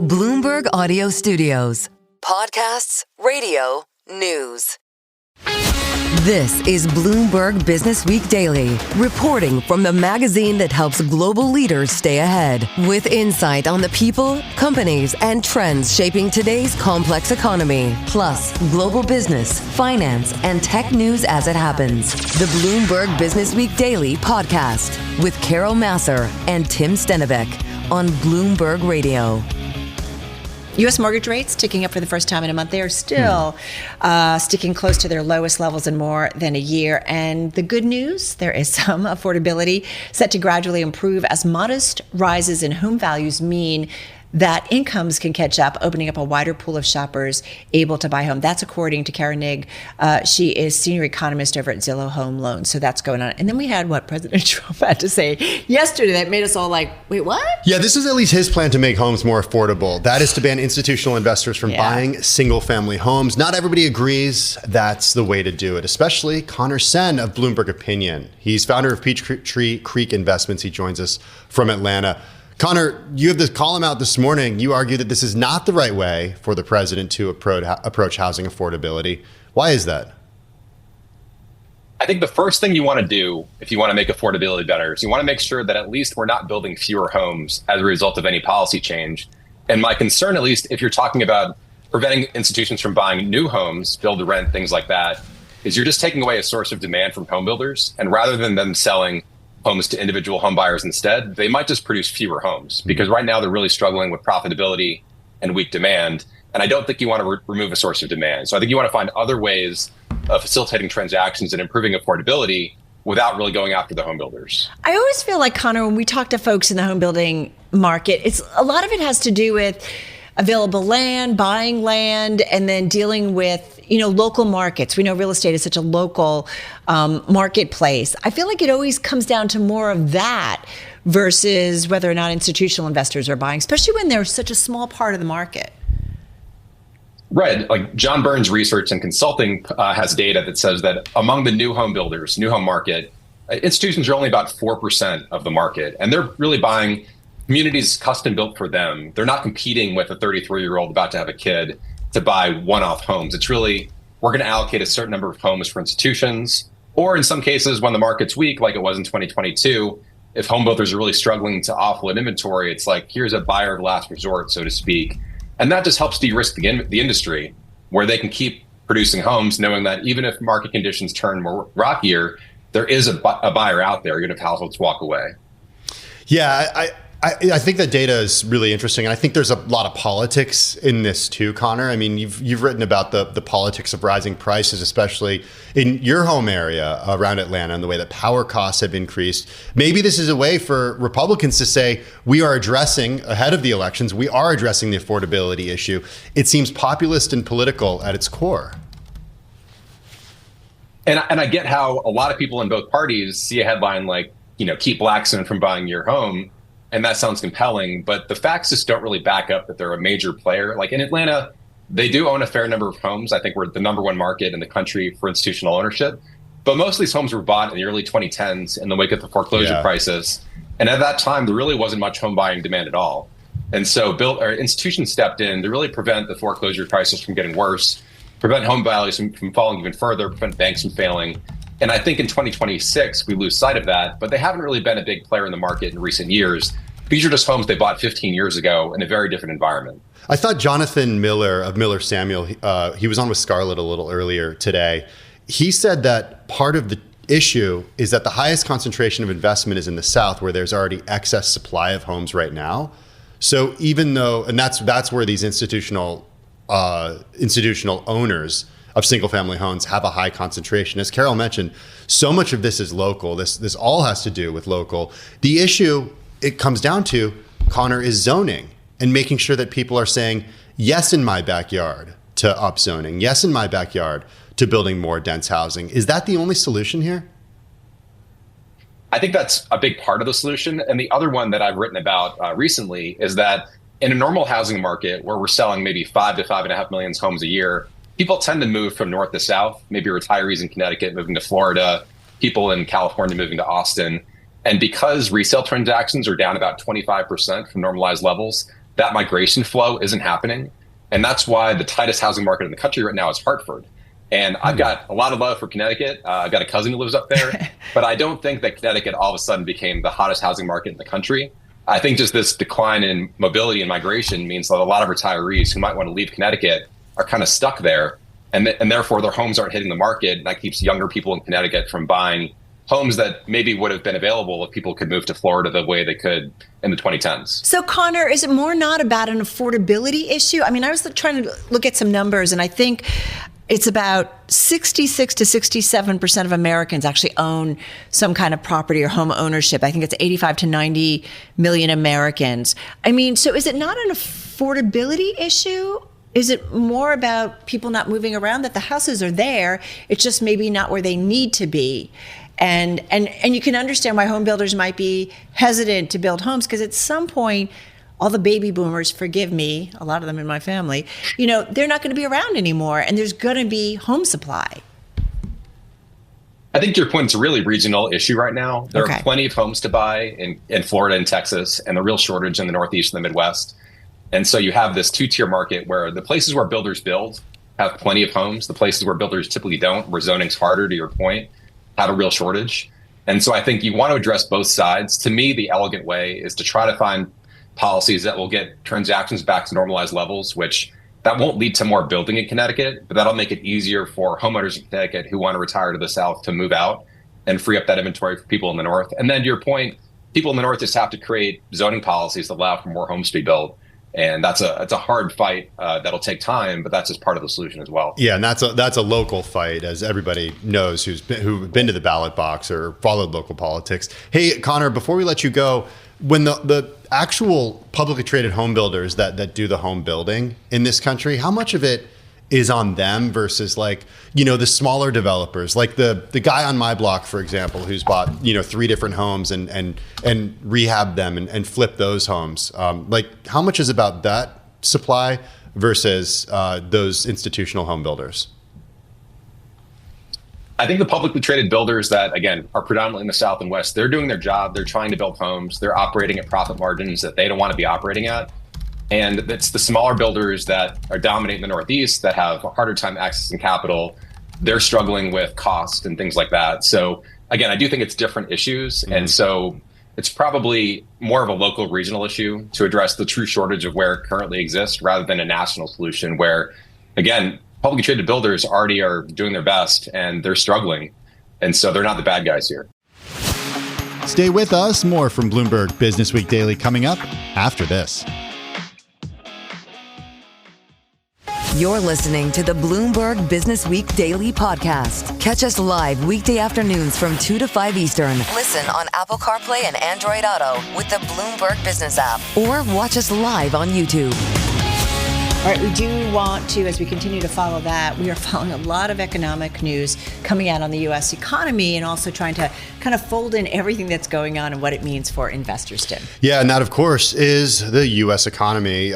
Bloomberg Audio Studios. Podcasts, radio, news. This is Bloomberg Businessweek Daily, reporting from the magazine that helps global leaders stay ahead, with insight on the people, companies, and trends shaping today's complex economy, plus global business, finance, and tech news as it happens. The Bloomberg Businessweek Daily podcast with Carol Masser and Tim Stennebeck on Bloomberg Radio. U.S. mortgage rates ticking up for the first time in a month. They are still sticking close to their lowest levels in more than a year. And the good news, there is some affordability set to gradually improve as modest rises in home values mean that incomes can catch up, opening up a wider pool of shoppers able to buy home. That's according to Karen Nigg. She is senior economist over at Zillow Home Loans. So that's going on. And then we had what President Trump had to say yesterday that made us all like, wait, what? Yeah, this is at least his plan to make homes more affordable. That is to ban institutional investors from buying single-family homes. Not everybody agrees that's the way to do it, especially Connor Sen of Bloomberg Opinion. He's founder of Peachtree Creek Investments. He joins us from Atlanta. Connor, you have this column out this morning. You argue that this is not the right way for the president to approach housing affordability. Why is that? I think the first thing you want to do if you want to make affordability better is you want to make sure that at least we're not building fewer homes as a result of any policy change. And my concern, at least if you're talking about preventing institutions from buying new homes, build to rent, things like that, is you're just taking away a source of demand from home builders. And rather than them selling homes to individual home buyers instead, they might just produce fewer homes because right now they're really struggling with profitability and weak demand. And I don't think you want to remove a source of demand. So I think you want to find other ways of facilitating transactions and improving affordability without really going after the home builders. I always feel like, Connor, when we talk to folks in the home building market, it's a lot of it has to do with available land, buying land, and then dealing with local markets. We know real estate is such a local marketplace. I feel like it always comes down to more of that versus whether or not institutional investors are buying, especially when they're such a small part of the market. Right. Like John Burns Research and Consulting has data that says that among the new home builders, new home market, institutions are only about 4% of the market. And they're really buying communities custom built for them. They're not competing with a 33-year-old about to have a kid to buy one-off homes. It's really, we're going to allocate a certain number of homes for institutions, or in some cases, when the market's weak, like it was in 2022, if home builders are really struggling to offload inventory, it's like, here's a buyer of last resort, so to speak. And that just helps de-risk the industry, where they can keep producing homes, knowing that even if market conditions turn more rockier, there is a buyer out there, even if households walk away. Yeah, I think that data is really interesting. And I think there's a lot of politics in this too, Connor. I mean, you've written about the politics of rising prices, especially in your home area around Atlanta, and the way that power costs have increased. Maybe this is a way for Republicans to say, we are addressing, ahead of the elections, we are addressing the affordability issue. It seems populist and political at its core. And I get how a lot of people in both parties see a headline like, keep Blackstone from buying your home. And that sounds compelling, but the facts just don't really back up that they're a major player. Like in Atlanta, they do own a fair number of homes. I think we're the number one market in the country for institutional ownership. But most of these homes were bought in the early 2010s in the wake of the foreclosure crisis. And at that time, there really wasn't much home buying demand at all. And so institutions stepped in to really prevent the foreclosure crisis from getting worse, prevent home values from falling even further, prevent banks from failing. And I think in 2026, we lose sight of that, but they haven't really been a big player in the market in recent years. These are just homes they bought 15 years ago in a very different environment. I thought Jonathan Miller of Miller Samuel, he was on with Scarlett a little earlier today. He said that part of the issue is that the highest concentration of investment is in the South, where there's already excess supply of homes right now. So even though, and that's where these institutional owners of single-family homes have a high concentration. As Carol mentioned, so much of this is local. This all has to do with local. The issue it comes down to, Connor, is zoning and making sure that people are saying yes in my backyard to upzoning, yes in my backyard to building more dense housing. Is that the only solution here? I think that's a big part of the solution. And the other one that I've written about recently is that in a normal housing market where we're selling maybe 5 to 5.5 million homes a year, people tend to move from north to south, maybe retirees in Connecticut moving to Florida, people in California moving to Austin. And because resale transactions are down about 25% from normalized levels, that migration flow isn't happening. And that's why the tightest housing market in the country right now is Hartford. And I've got a lot of love for Connecticut. I've got a cousin who lives up there, but I don't think that Connecticut all of a sudden became the hottest housing market in the country. I think just this decline in mobility and migration means that a lot of retirees who might want to leave Connecticut are kind of stuck there, and therefore their homes aren't hitting the market. And that keeps younger people in Connecticut from buying homes that maybe would have been available if people could move to Florida the way they could in the 2010s. So, Connor, is it more not about an affordability issue? I mean, I was trying to look at some numbers, and I think it's about 66 to 67% of Americans actually own some kind of property or home ownership. I think it's 85 to 90 million Americans. I mean, so is it not an affordability issue? Is it more about people not moving around, that the houses are there, it's just maybe not where they need to be? And you can understand why home builders might be hesitant to build homes, because at some point, all the baby boomers, forgive me, a lot of them in my family, they're not going to be around anymore, and there's going to be home supply. I think your point's a really regional issue right now. There Okay. are plenty of homes to buy in Florida and Texas, and the real shortage in the Northeast and the Midwest. And so you have this two-tier market where the places where builders build have plenty of homes. The places where builders typically don't, where zoning's harder, to your point, have a real shortage. And so I think you want to address both sides. To me, the elegant way is to try to find policies that will get transactions back to normalized levels, which that won't lead to more building in Connecticut, but that'll make it easier for homeowners in Connecticut who want to retire to the South to move out and free up that inventory for people in the North. And then to your point, people in the North just have to create zoning policies that allow for more homes to be built. And it's a hard fight that'll take time, but that's just part of the solution as well. Yeah, and that's a local fight, as everybody knows who've been to the ballot box or followed local politics. Hey, Connor, before we let you go, when the actual publicly traded home builders that do the home building in this country, how much of it is on them versus the smaller developers, like the guy on my block, for example, who's bought 3 different homes and rehab them and flip those homes. How much is about that supply versus those institutional home builders? I think the publicly traded builders that, again, are predominantly in the South and West, they're doing their job. They're trying to build homes. They're operating at profit margins that they don't want to be operating at. And it's the smaller builders that are dominating the Northeast that have a harder time accessing capital. They're struggling with cost and things like that. So again, I do think it's different issues. And so it's probably more of a local regional issue to address the true shortage of where it currently exists rather than a national solution where, again, publicly traded builders already are doing their best and they're struggling. And so they're not the bad guys here. Stay with us. More from Bloomberg Businessweek Daily coming up after this. You're listening to the Bloomberg Businessweek Daily Podcast. Catch us live weekday afternoons from 2 to 5 Eastern. Listen on Apple CarPlay and Android Auto with the Bloomberg Business app. Or watch us live on YouTube. All right, we do want to, as we continue to follow that, we are following a lot of economic news coming out on the U.S. economy and also trying to kind of fold in everything that's going on and what it means for investors, Tim. Yeah, and that, of course, is the U.S. economy.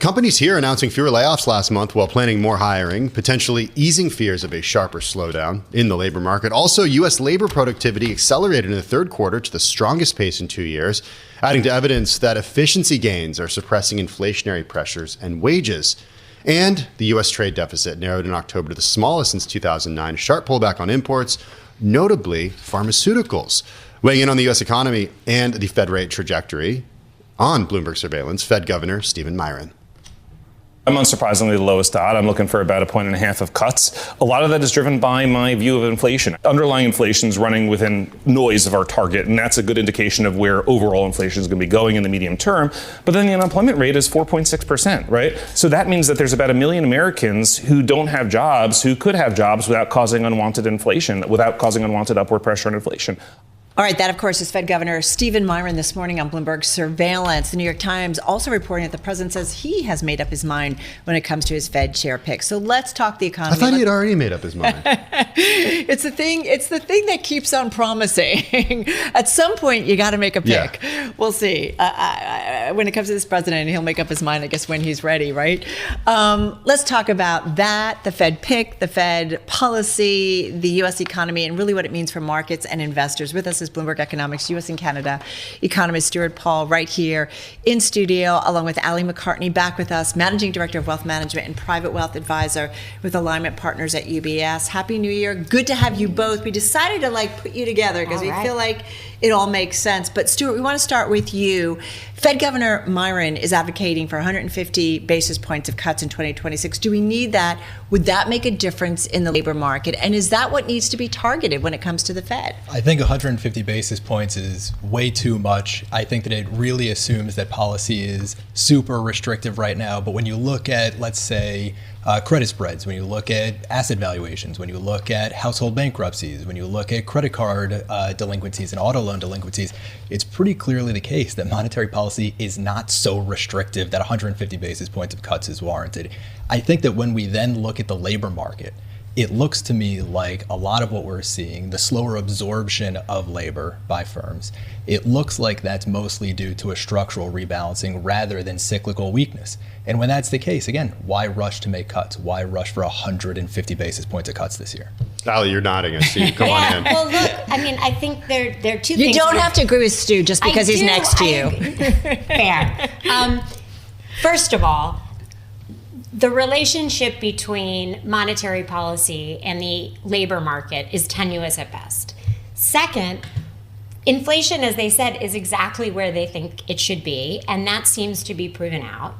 Companies here announcing fewer layoffs last month while planning more hiring, potentially easing fears of a sharper slowdown in the labor market. Also, U.S. labor productivity accelerated in the third quarter to the strongest pace in 2 years, adding to evidence that efficiency gains are suppressing inflationary pressures and wages. And the U.S. trade deficit narrowed in October to the smallest since 2009, a sharp pullback on imports, notably pharmaceuticals. Weighing in on the U.S. economy and the Fed rate trajectory on Bloomberg Surveillance, Fed Governor Stephen Miron. I'm unsurprisingly the lowest odd. I'm looking for about 1.5 points of cuts. A lot of that is driven by my view of inflation. Underlying inflation is running within noise of our target, and that's a good indication of where overall inflation is going to be going in the medium term. But then the unemployment rate is 4.6%, right? So that means that there's about 1 million Americans who don't have jobs, who could have jobs without causing unwanted inflation, without causing unwanted upward pressure on inflation. All right, that, of course, is Fed Governor Stephen Miron this morning on Bloomberg Surveillance. The New York Times also reporting that the president says he has made up his mind when it comes to his Fed chair pick. So let's talk the economy. I thought he had already made up his mind. It's the thing that keeps on promising. At some point, you got to make a pick. Yeah. We'll see. When it comes to this president, he'll make up his mind, I guess, when he's ready, right? Let's talk about that, the Fed pick, the Fed policy, the U.S. economy, and really what it means for markets and investors. With us is Bloomberg Economics, U.S. and Canada economist Stuart Paul right here in studio, along with Ali McCartney back with us, Managing Director of Wealth Management and Private Wealth Advisor with Alignment Partners at UBS. Happy New Year. Good to have you both. We decided to put you together because we feel like it all makes sense. But Stuart, we want to start with you. Fed Governor Myron is advocating for 150 basis points of cuts in 2026. Do we need that? Would that make a difference in the labor market? And is that what needs to be targeted when it comes to the Fed? I think 150 basis points is way too much. I think that it really assumes that policy is super restrictive right now. But when you look at, let's say, credit spreads, when you look at asset valuations, when you look at household bankruptcies, when you look at credit card delinquencies and auto loan delinquencies, it's pretty clearly the case that monetary policy is not so restrictive that 150 basis points of cuts is warranted. I think that when we then look at the labor market, it looks to me like a lot of what we're seeing, the slower absorption of labor by firms, it looks like that's mostly due to a structural rebalancing rather than cyclical weakness. And when that's the case, again, why rush to make cuts? Why rush for 150 basis points of cuts this year? Ali, you're nodding. I see you. Come on in. Well, look, I think there are two things. You don't have to agree with Stu just because he's next to you. Fair. First of all, the relationship between monetary policy and the labor market is tenuous at best. Second, inflation, as they said, is exactly where they think it should be, and that seems to be proven out.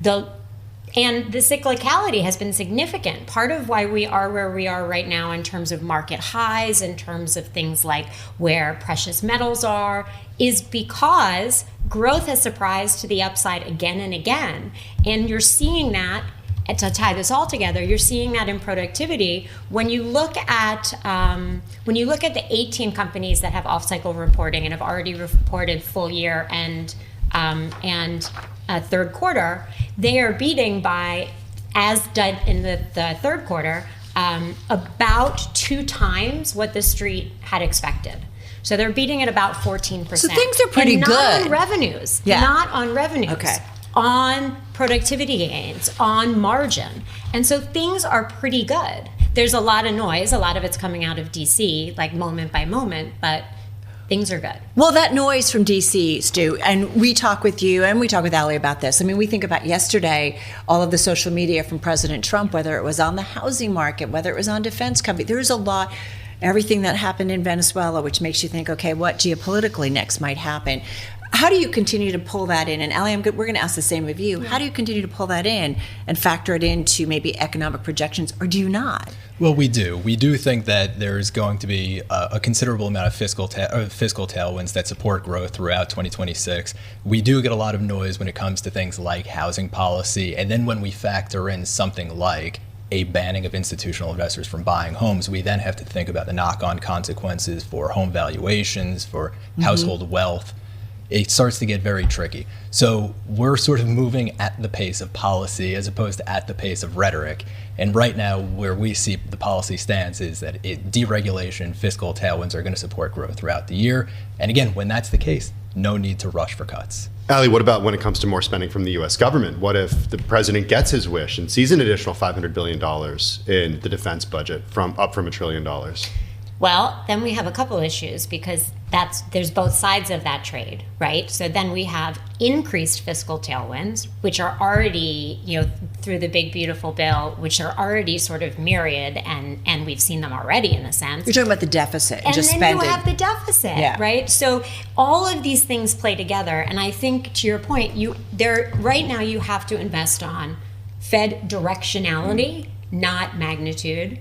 And the cyclicality has been significant. Part of why we are where we are right now in terms of market highs, in terms of things like where precious metals are, is because growth has surprised to the upside again and again. And you're seeing that, and to tie this all together, you're seeing that in productivity. When you look at the 18 companies that have off-cycle reporting and have already reported full year and third quarter, they are beating by, as done in the third quarter, about 2 times what the street had expected. So they're beating at about 14%. So things are pretty good. Not on revenues. Yeah. Not on revenues. Okay. On productivity gains, on margin. And so things are pretty good. There's a lot of noise. A lot of it's coming out of DC, like moment by moment, but things are good. Well, that noise from DC, Stu, and we talk with you and we talk with Ali about this. I mean, we think about yesterday, all of the social media from President Trump, whether it was on the housing market, whether it was on defense companies, there's a lot, everything that happened in Venezuela, which makes you think, okay, what geopolitically next might happen? How do you continue to pull that in? And Ali, we're going to ask the same of you. How do you continue to pull that in and factor it into maybe economic projections, or do you not? Well, we do. We do think that there's going to be a considerable amount of fiscal tailwinds that support growth throughout 2026. We do get a lot of noise when it comes to things like housing policy. And then when we factor in something like a banning of institutional investors from buying homes, we then have to think about the knock-on consequences for home valuations, for household wealth. It starts to get very tricky. So we're sort of moving at the pace of policy as opposed to at the pace of rhetoric. And right now, where we see the policy stance is that deregulation, fiscal tailwinds are going to support growth throughout the year. And again, when that's the case, no need to rush for cuts. Ali, what about when it comes to more spending from the U.S. government? What if the president gets his wish and sees an additional $500 billion in the defense budget up from $1 trillion? Well, then we have a couple issues because there's both sides of that trade, right? So then we have increased fiscal tailwinds, which are already, through the big beautiful bill, which are already sort of myriad, and we've seen them already in a sense. You're talking about the deficit and just then spending. You have the deficit, right? So all of these things play together, and I think to your point, right now you have to invest on Fed directionality, not magnitude,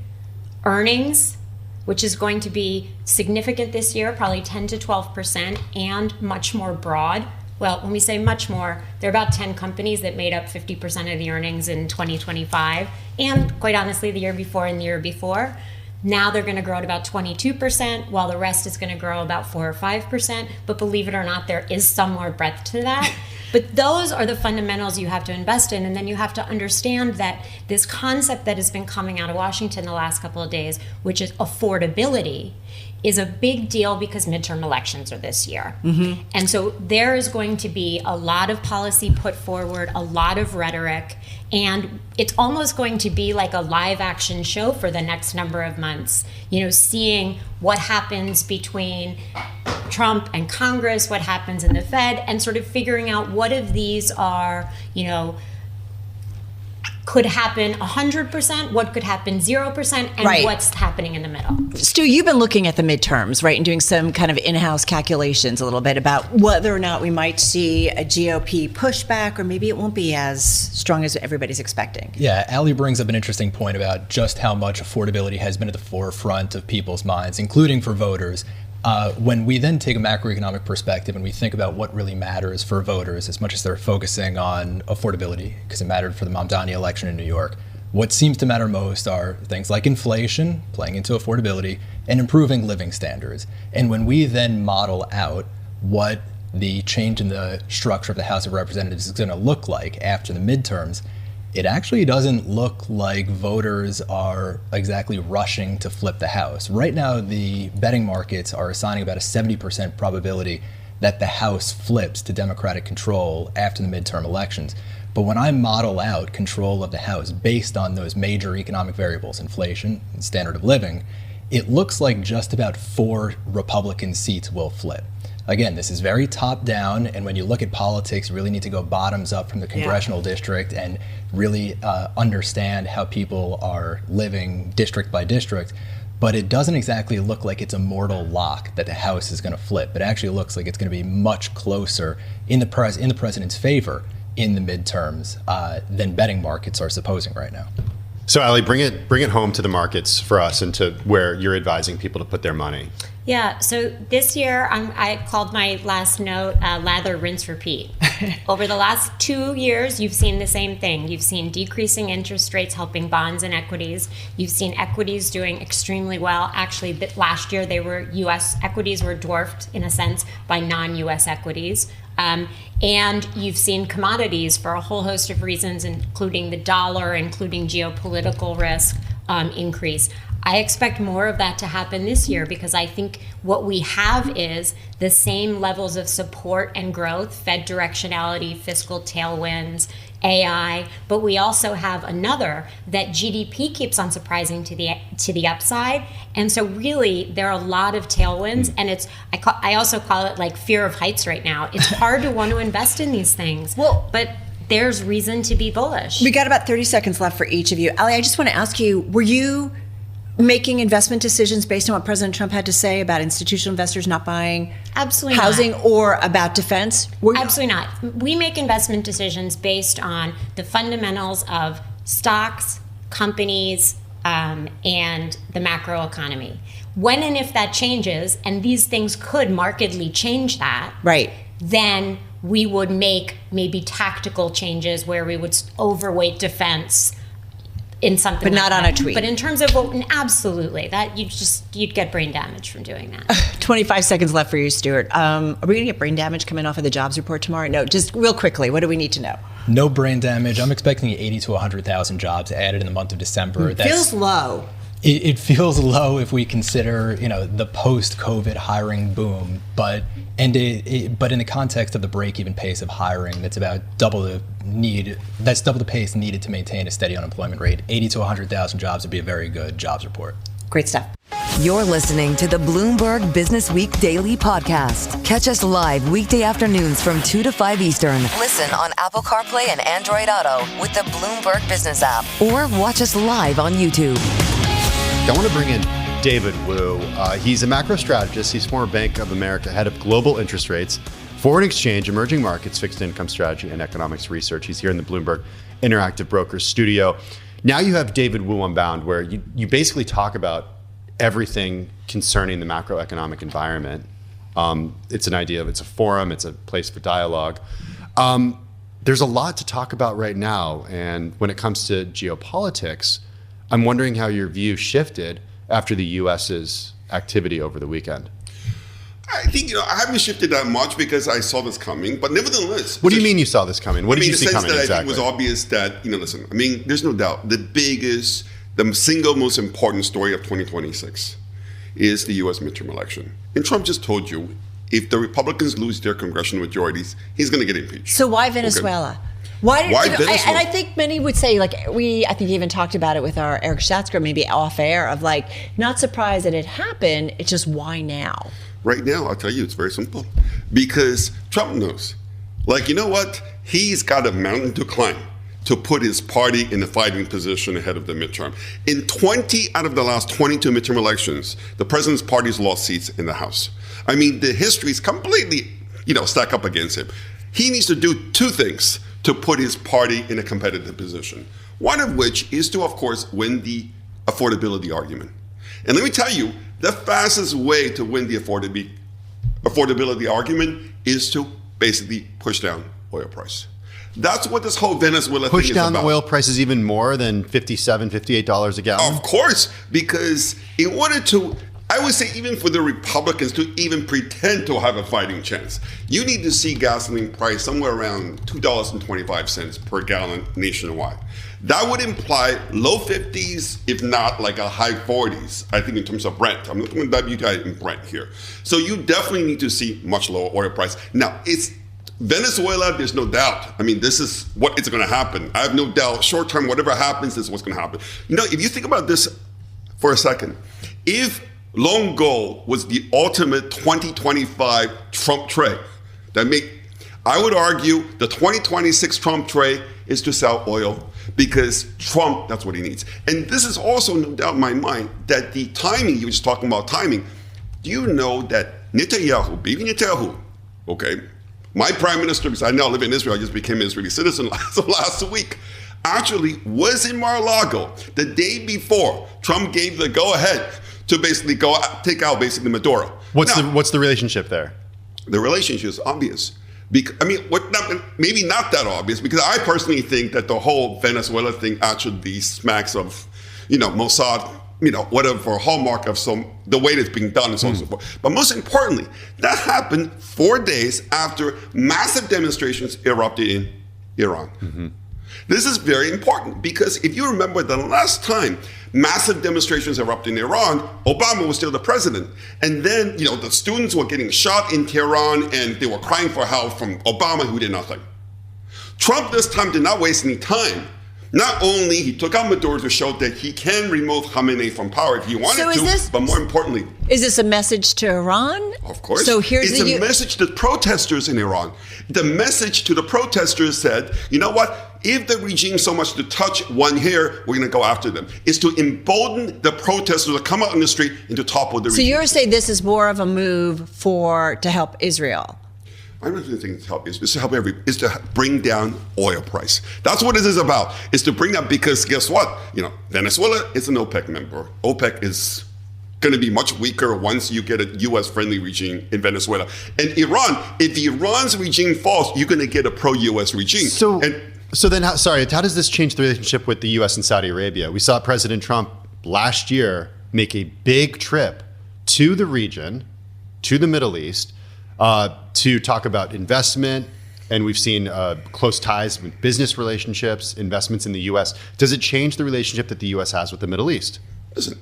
earnings, which is going to be significant this year, probably 10 to 12%, and much more broad. Well, when we say much more, there are about 10 companies that made up 50% of the earnings in 2025, and quite honestly, the year before and the year before. Now they're going to grow at about 22%, while the rest is going to grow about 4 or 5%. But believe it or not, there is some more breadth to that. But those are the fundamentals you have to invest in. And then you have to understand that this concept that has been coming out of Washington the last couple of days, which is affordability, is a big deal because midterm elections are this year. And so there is going to be a lot of policy put forward, a lot of rhetoric, and it's almost going to be like a live action show for the next number of months, seeing what happens between Trump and Congress, what happens in the Fed, and sort of figuring out what of these are, could happen 100%, what could happen 0%, and what's happening in the middle. Stu, you've been looking at the midterms, right, and doing some kind of in-house calculations a little bit about whether or not we might see a GOP pushback, or maybe it won't be as strong as everybody's expecting. Yeah, Ali brings up an interesting point about just how much affordability has been at the forefront of people's minds, including for voters. When we then take a macroeconomic perspective and we think about what really matters for voters, as much as they're focusing on affordability, because it mattered for the Mamdani election in New York, what seems to matter most are things like inflation, playing into affordability, and improving living standards. And when we then model out what the change in the structure of the House of Representatives is going to look like after the midterms, it actually doesn't look like voters are exactly rushing to flip the House. Right now, the betting markets are assigning about a 70% probability that the House flips to Democratic control after the midterm elections. But when I model out control of the House based on those major economic variables, inflation and standard of living, it looks like just about 4 Republican seats will flip. Again, this is very top down, and when you look at politics, you really need to go bottoms up from the congressional district and really understand how people are living district by district. But it doesn't exactly look like it's a mortal lock that the House is going to flip. It actually looks like it's going to be much closer in the president's favor in the midterms than betting markets are supposing right now. So Ali, bring it home to the markets for us and to where you're advising people to put their money. Yeah, so this year I called my last note lather, rinse, repeat. Over the last 2 years, you've seen the same thing. You've seen decreasing interest rates helping bonds and equities. You've seen equities doing extremely well. Actually, last year, U.S. equities were dwarfed, in a sense, by non-U.S. equities. And you've seen commodities, for a whole host of reasons, including the dollar, including geopolitical risk, increase. I expect more of that to happen this year because I think what we have is the same levels of support and growth, Fed directionality, fiscal tailwinds, AI, but we also have another that GDP keeps on surprising to the upside. And so really there are a lot of tailwinds, and I also call it like fear of heights right now. It's hard to want to invest in these things, but there's reason to be bullish. We got about 30 seconds left for each of you. Ali, I just want to ask you, were you making investment decisions based on what President Trump had to say about institutional investors not buying Absolutely housing not. Or about defense? Absolutely not. We make investment decisions based on the fundamentals of stocks, companies, and the macro economy. When and if that changes, and these things could markedly change that, right, then we would make maybe tactical changes where we would overweight defense in something, but not on a tweet. But in terms of absolutely, that you'd get brain damage from doing that. 25 seconds left for you, Stuart. Are we going to get brain damage coming off of the jobs report tomorrow? No, just real quickly, what do we need to know? No brain damage. I'm expecting 80 to 100,000 jobs added in the month of December. Feels low. It feels low if we consider, the post-COVID hiring boom, but in the context of the break-even pace of hiring, that's about double the pace needed to maintain a steady unemployment rate. 80 to 100,000 jobs would be a very good jobs report. Great stuff. You're listening to the Bloomberg Businessweek Daily Podcast. Catch us live weekday afternoons from 2 to 5 Eastern. Listen on Apple CarPlay and Android Auto with the Bloomberg Business app. Or watch us live on YouTube. I want to bring in David Wu. He's a macro strategist. He's former Bank of America head of global interest rates, foreign exchange, emerging markets, fixed income strategy, and economics research. He's here in the Bloomberg Interactive Brokers studio. Now you have David Wu Unbound, where you basically talk about everything concerning the macroeconomic environment. It's an idea, it's a forum, it's a place for dialogue. There's a lot to talk about right now. And when it comes to geopolitics, I'm wondering how your view shifted after the U.S.'s activity over the weekend. I think, I haven't shifted that much because I saw this coming, but nevertheless. What do you mean you saw this coming? What did you see coming exactly? In the sense that I think it was obvious that, listen, there's no doubt the single most important story of 2026 is the U.S. midterm election. And Trump just told you, if the Republicans lose their congressional majorities, he's going to get impeached. So why Venezuela? Okay. Why Venezuela? And I think many would say, like, I think even talked about it with our Eric Schatzker, maybe off air, of like, not surprised that it happened. It's just, why now? Right now, I'll tell you, it's very simple. Because Trump knows, like, you know what? He's got a mountain to climb to put his party in a fighting position ahead of the midterm. In 20 out of the last 22 midterm elections, the president's party's lost seats in the House. I mean, the history is completely, stack up against him. He needs to do two things to put his party in a competitive position. One of which is to, of course, win the affordability argument. And let me tell you, the fastest way to win the affordability argument is to basically push down oil price. That's what this whole Venezuela thing is about. Push down the oil prices even more than $57, $58 a gallon? Of course, because in order to, I would say even for the Republicans to even pretend to have a fighting chance, you need to see gasoline price somewhere around $2.25 per gallon nationwide. That would imply low 50s, if not like a high 40s, I think in terms of Brent. I'm looking at WTI and Brent here. So you definitely need to see much lower oil price. Now, it's Venezuela, there's no doubt. I mean, this is what is going to happen. I have no doubt. Short term, whatever happens, this is what's going to happen. If you think about this for a second, if long goal was the ultimate 2025 Trump trade, I would argue the 2026 Trump trade is to sell oil because Trump, that's what he needs. And this is also no doubt in my mind that the timing, you were just talking about timing. Do you know that Netanyahu, Bibi Netanyahu, okay, my prime minister, because I now live in Israel, I just became an Israeli citizen last week, actually was in Mar-a-Lago the day before Trump gave the go-ahead to basically take out basically Maduro. What's the relationship there? The relationship is obvious. Maybe not that obvious, because I personally think that the whole Venezuela thing actually smacks of, Mossad, whatever hallmark of the way it's being done and so on and so forth. But most importantly, that happened 4 days after massive demonstrations erupted in Iran. Mm-hmm. This is very important because if you remember the last time massive demonstrations erupted in Iran, Obama was still the president. And then, the students were getting shot in Tehran and they were crying for help from Obama, who did nothing. Trump this time did not waste any time. Not only he took out Maduro to show that he can remove Khamenei from power if he wanted but more importantly, is this a message to Iran? Of course. So it's a message to protesters in Iran. The message to the protesters said, you know what? If the regime so much to touch one hair, we're going to go after them. It's to embolden the protesters to come out on the street and to topple the regime. So you're saying this is more of a move to help Israel? I don't think it's help. It's to help it's to bring down oil price. That's what this is about. It's to bring down, because guess what? Venezuela is an OPEC member. OPEC is going to be much weaker once you get a U.S.-friendly regime in Venezuela. And Iran, if Iran's regime falls, you're going to get a pro-U.S. regime. So then, how does this change the relationship with the U.S. and Saudi Arabia? We saw President Trump last year make a big trip to the region, to the Middle East, to talk about investment, and we've seen close ties with business relationships, investments in the U.S. Does it change the relationship that the U.S. has with the Middle East? Listen,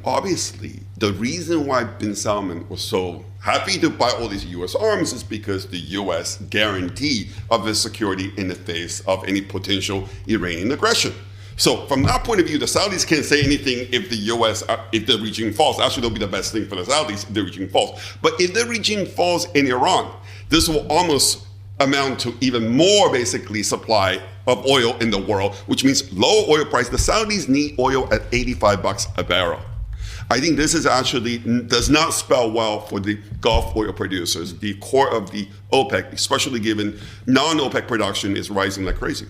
obviously, the reason why bin Salman was so happy to buy all these U.S. arms is because the U.S. guaranteed of his security in the face of any potential Iranian aggression. So from that point of view, the Saudis can't say anything if the regime falls. Actually, that'll be the best thing for the Saudis if the regime falls. But if the regime falls in Iran, this will almost amount to even more basically supply of oil in the world, which means low oil price. The Saudis need oil at $85 a barrel. I think this is actually does not spell well for the Gulf oil producers. The core of the OPEC, especially given non-OPEC production is rising like crazy.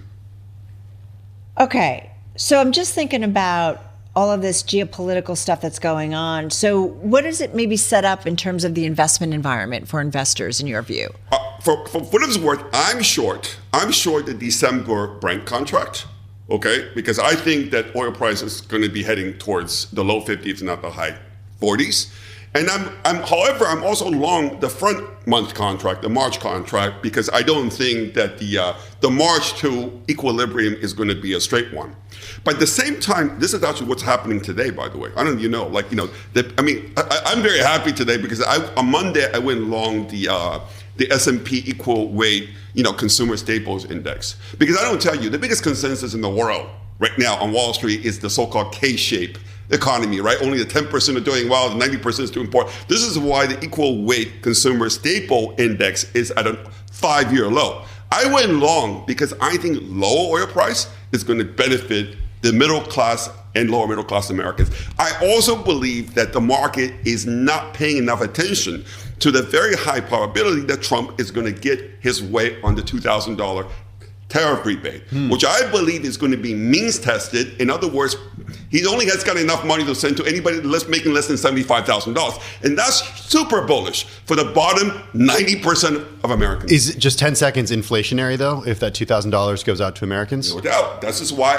Okay, so I'm just thinking about all of this geopolitical stuff that's going on. So what does it maybe set up in terms of the investment environment for investors in your view? For what it's worth, I'm short the December Brent contract, okay? Because I think that oil price is going to be heading towards the low 50s, not the high 40s. And however, I'm also long the front month contract, the March contract, because I don't think that the March to equilibrium is going to be a straight one. But at the same time, this is actually what's happening today, by the way. I don't know, I'm very happy today because on Monday I went long the S&P equal weight, consumer staples index. Because I don't tell you, the biggest consensus in the world right now on Wall Street is the so-called K-shape economy, right? Only the 10% are doing well, the 90% is doing poor. This is why the equal weight consumer staple index is at a 5-year low. I went long because I think lower oil price is going to benefit the middle class and lower middle class Americans. I also believe that the market is not paying enough attention to the very high probability that Trump is going to get his way on the $2,000 tariff rebate, which I believe is going to be means tested. In other words, he only has got enough money to send to anybody making less than $75,000. And that's super bullish for the bottom 90% of Americans. Is it just 10 seconds inflationary, though, if that $2,000 goes out to Americans? No doubt. This is why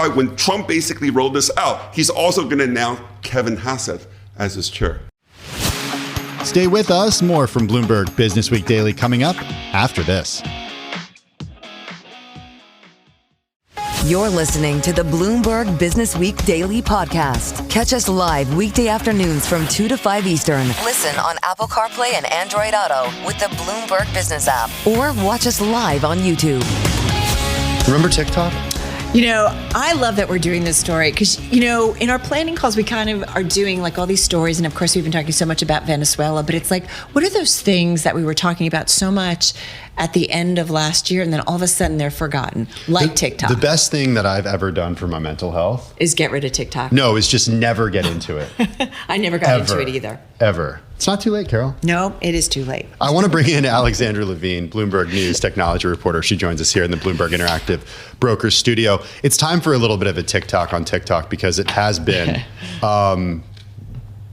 when Trump basically rolled this out, he's also going to announce Kevin Hassett as his chair. Stay with us. More from Bloomberg Businessweek Daily coming up after this. You're listening to the Bloomberg Businessweek Daily Podcast. Catch us live weekday afternoons from 2 to 5 Eastern. Listen on Apple CarPlay and Android Auto with the Bloomberg Business app. Or watch us live on YouTube. Remember TikTok? I love that we're doing this story because, in our planning calls, we kind of are doing like all these stories. And of course, we've been talking so much about Venezuela, but it's like, what are those things that we were talking about so much at the end of last year? And then all of a sudden they're forgotten, like TikTok. The best thing that I've ever done for my mental health is get rid of TikTok. No, is just never get into it. I never got into it either. Ever. It's not too late, Carol. No, it is too late. I want to bring in Alexandra Levine, Bloomberg News technology reporter. She joins us here in the Bloomberg Interactive Brokers studio. It's time for a little bit of a TikTok on TikTok because it has been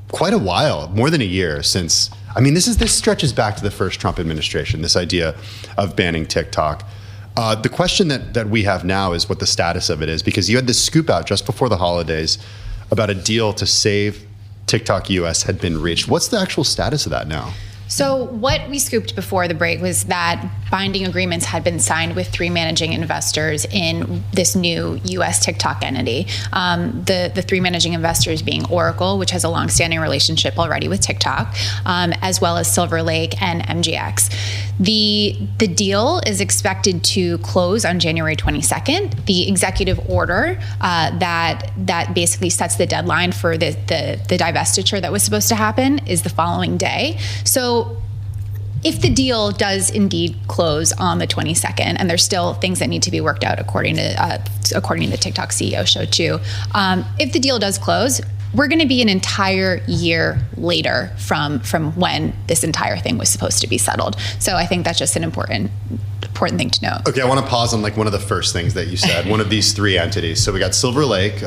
quite a while, more than a year since. This stretches back to the first Trump administration, this idea of banning TikTok. The question that we have now is what the status of it is, because you had this scoop out just before the holidays about a deal to save TikTok US had been reached. What's the actual status of that now? So what we scooped before the break was that binding agreements had been signed with 3 managing investors in this new U.S. TikTok entity. The 3 managing investors being Oracle, which has a longstanding relationship already with TikTok, as well as Silver Lake and MGX. The deal is expected to close on January 22nd. The executive order that basically sets the deadline for the divestiture that was supposed to happen is the following day. So if the deal does indeed close on the 22nd, and there's still things that need to be worked out according to the TikTok CEO show too, if the deal does close, we're going to be an entire year later from when this entire thing was supposed to be settled. So I think that's just an important thing to know. Okay, I want to pause on one of the first things that you said, one of these 3 entities. So we got Silver Lake,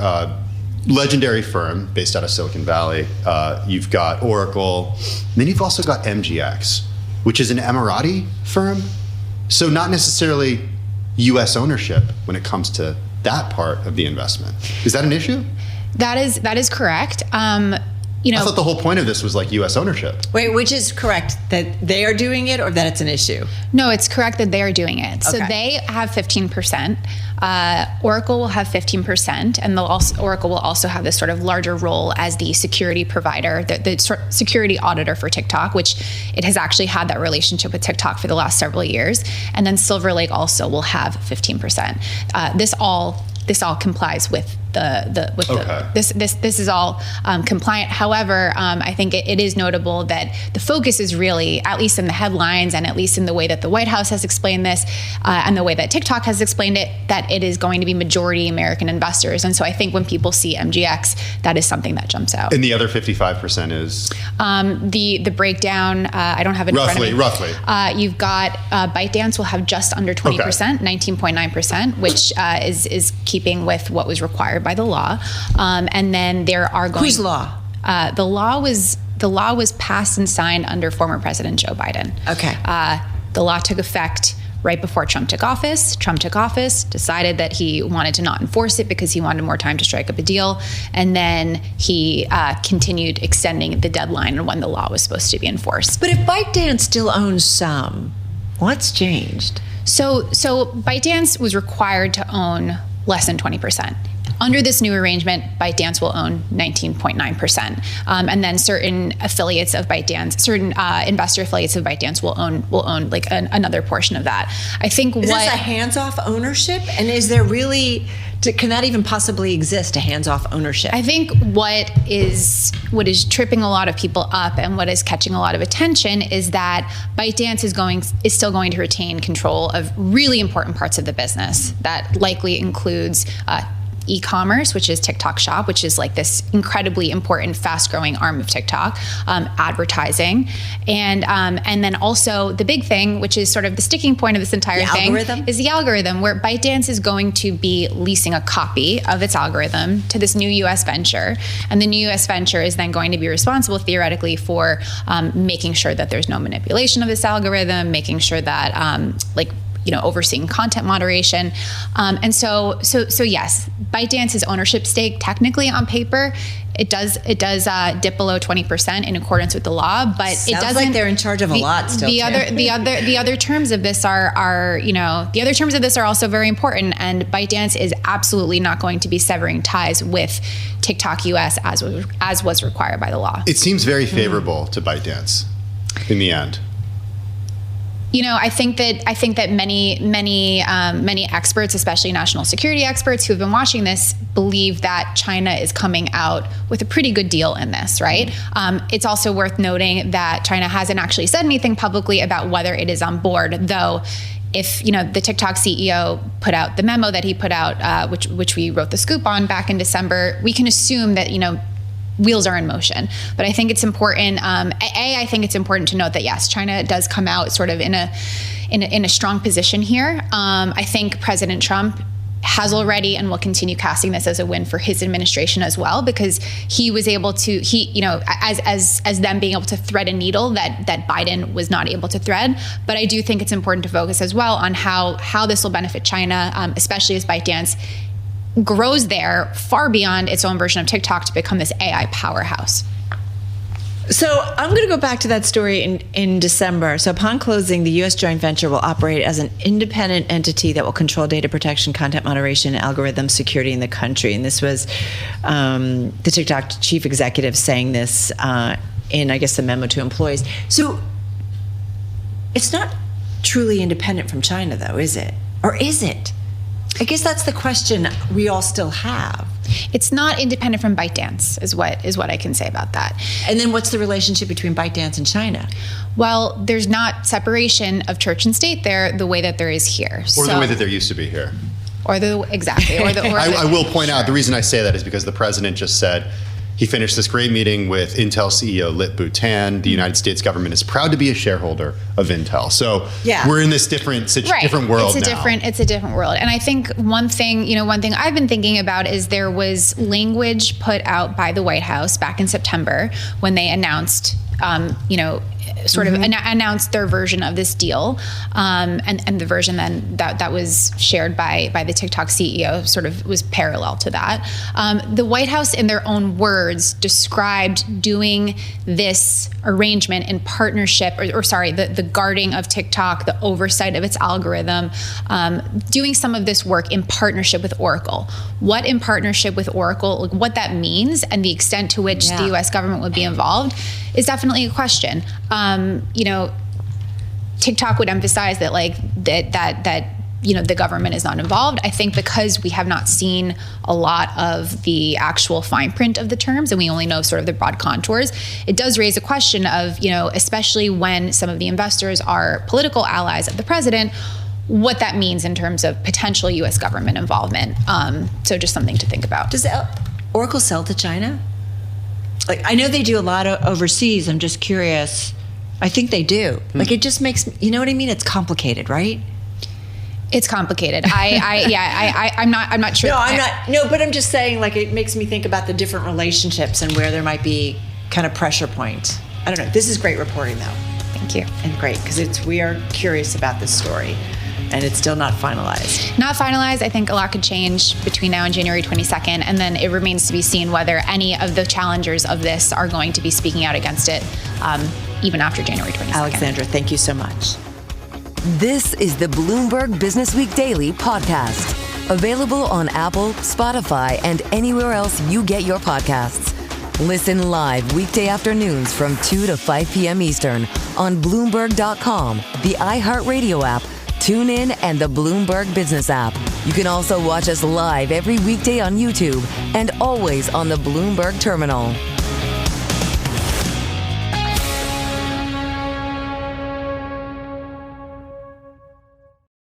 legendary firm based out of Silicon Valley. You've got Oracle, and then you've also got MGX, which is an Emirati firm. So not necessarily U.S. ownership when it comes to that part of the investment. Is that an issue? That is correct. I thought the whole point of this was U.S. ownership. Wait, which is correct? That they are doing it or that it's an issue? No, it's correct that they are doing it. So Okay. they have 15%. Oracle will have 15%, and Oracle will also have this sort of larger role as the security provider, the security auditor for TikTok, which it has actually had that relationship with TikTok for the last several years. And then Silver Lake also will have 15%. This all complies with this is all compliant. However, I think it is notable that the focus is really, at least in the headlines and at least in the way that the White House has explained this and the way that TikTok has explained it, that it is going to be majority American investors. And so I think when people see MGX, that is something that jumps out. And the other 55% is? The breakdown, I don't have it in front of me. Roughly. You've got ByteDance will have just under 20%, 19.9%, which is keeping with what was required by the law. And then there are going... Whose law? The law was passed and signed under former President Joe Biden. Okay. The law took effect right before Trump took office. Trump took office, decided that he wanted to not enforce it because he wanted more time to strike up a deal. And then he continued extending the deadline on when the law was supposed to be enforced. But if ByteDance still owns some, what's changed? So ByteDance was required to own less than 20%. Under this new arrangement, ByteDance will own 19.9%, and then certain affiliates of ByteDance, certain investor affiliates of ByteDance will own like another portion of that. I think is this a hands-off ownership, and is there really? Can that even possibly exist, a hands-off ownership? I think what is tripping a lot of people up and what is catching a lot of attention is that ByteDance is still going to retain control of really important parts of the business. That likely includes e-commerce, which is TikTok Shop, which is like this incredibly important, fast-growing arm of TikTok, advertising, and then also the big thing, which is sort of the sticking point of this entire thing, is the algorithm, where ByteDance is going to be leasing a copy of its algorithm to this new U.S. venture, and the new U.S. venture is then going to be responsible theoretically for making sure that there's no manipulation of this algorithm, making sure that overseeing content moderation. And so yes, ByteDance's ownership stake, technically on paper, it does dip below 20% in accordance with the law, but it doesn't. Sounds like they're in charge of a lot still. The other terms of this are also very important, and ByteDance is absolutely not going to be severing ties with TikTok US as was required by the law. It seems very favorable to ByteDance in the end. I think that many experts, especially national security experts who have been watching this, believe that China is coming out with a pretty good deal in this, right? It's also worth noting that China hasn't actually said anything publicly about whether it is on board, though. If the TikTok CEO put out the memo that he put out, which we wrote the scoop on back in December, we can assume that wheels are in motion. But I think it's important. I think it's important to note that yes, China does come out sort of in a strong position here. I think President Trump has already and will continue casting this as a win for his administration as well, because he was able to as them being able to thread a needle that Biden was not able to thread. But I do think it's important to focus as well on how this will benefit China, especially as ByteDance grows there far beyond its own version of TikTok to become this AI powerhouse. So I'm going to go back to that story in December. So upon closing, the U.S. joint venture will operate as an independent entity that will control data protection, content moderation, and algorithm security in the country. And this was the TikTok chief executive saying this in, I guess, the memo to employees. So it's not truly independent from China, though, is it? Or is it? I guess that's the question we all still have. It's not independent from ByteDance, is what I can say about that. And then what's the relationship between ByteDance and China? Well, there's not separation of church and state there the way that there is here. Or the way that there used to be here. Exactly. I will point out, the reason I say that is because the president just said he finished this great meeting with Intel CEO Lip Bhutan. The United States government is proud to be a shareholder of Intel. So we're in this different world now. It's a different world. And I think one thing I've been thinking about is there was language put out by the White House back in September when they announced, announced their version of this deal, and the version then that was shared by the TikTok CEO sort of was parallel to that. The White House, in their own words, described doing this arrangement in partnership, the guarding of TikTok, the oversight of its algorithm, doing some of this work in partnership with Oracle. What in partnership with Oracle, what that means, and the extent to which the U.S. government would be involved is definitely a question. TikTok would emphasize that the government is not involved. I think because we have not seen a lot of the actual fine print of the terms and we only know sort of the broad contours, it does raise a question of, especially when some of the investors are political allies of the president, what that means in terms of potential U.S. government involvement. So just something to think about. Does Oracle sell to China? I know they do a lot overseas. I'm just curious. I think they do. It just makes, you know what I mean? It's complicated, right? It's complicated. I'm not sure. No, I'm not. No, but I'm just saying, it makes me think about the different relationships and where there might be kind of pressure points. I don't know. This is great reporting, though. Thank you. And great, because we are curious about this story, and it's still not finalized. Not finalized. I think a lot could change between now and January 22nd, and then it remains to be seen whether any of the challengers of this are going to be speaking out against it, even after January 22nd. Alexandra, thank you so much. This is the Bloomberg Businessweek Daily podcast. Available on Apple, Spotify, and anywhere else you get your podcasts. Listen live weekday afternoons from 2 to 5 p.m. Eastern on Bloomberg.com, the iHeartRadio app, TuneIn, and the Bloomberg Business app. You can also watch us live every weekday on YouTube and always on the Bloomberg Terminal.